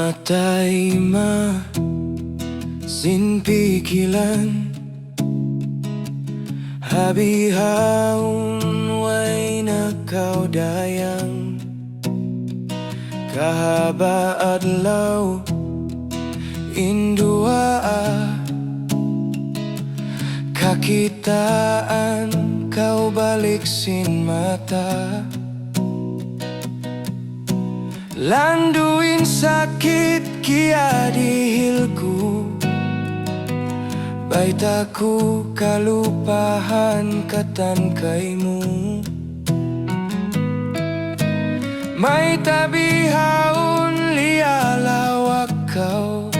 Mata'y masinpikilan, habihaon way nakaudayang, kahaba adlaw indua kakitaan kau balik sin mata. Landuin sakit kia dihilku, bait aku kalupahan katan kaimu. May tabihaon lialawak kau,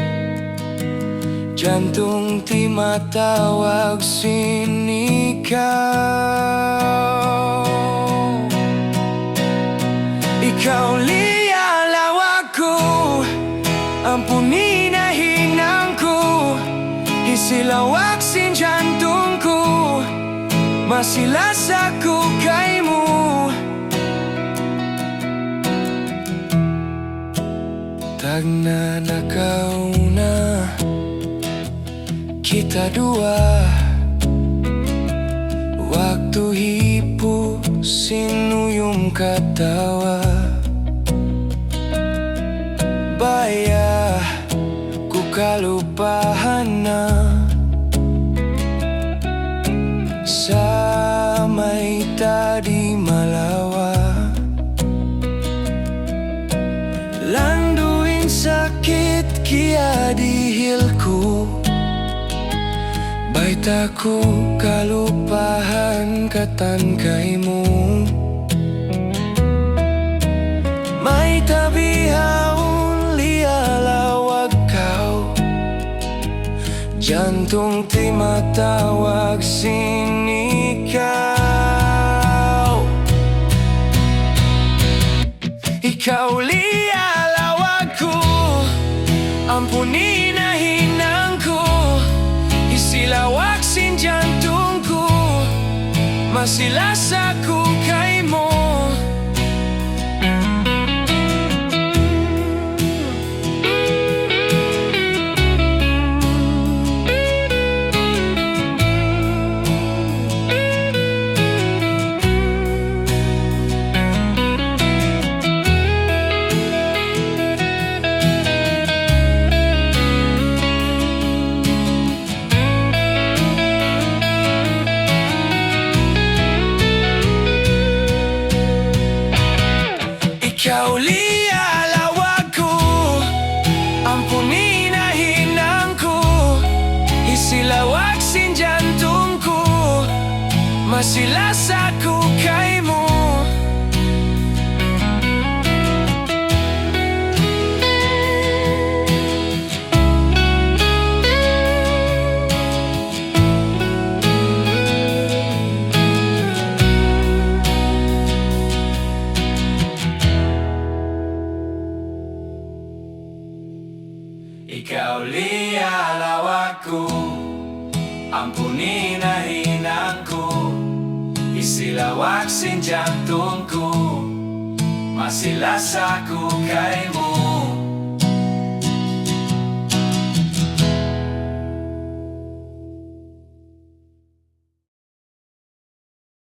jantung ti matawag sinikaw. Ikaw lialawak ko, ampunin na hinang ko, isilawak sin jantung ko, masilas ako kay mo. Tagnanakaw na kita dua, waktu hipo sinuyong katawa. Baya ku kalupahan na sa may tadi malawa. Landuin sakit kia dihilku, bait aku kalupahan katan kaimu. May tabihaon lialawag kau, jantung ti matawag sinikaw. Ikaw lialawag ko, ampunin na hinang ko, isilawak sin jantung ko, masilas ako kay mo. Ikaw lialawag ko, ampunin na hinang ko, isilawak sin jantung ko, masilas ako kay mo. Ikaw lialawag ko, ampunin na hinang ko, isilawak sin jantung ko, masilas ako kay mo.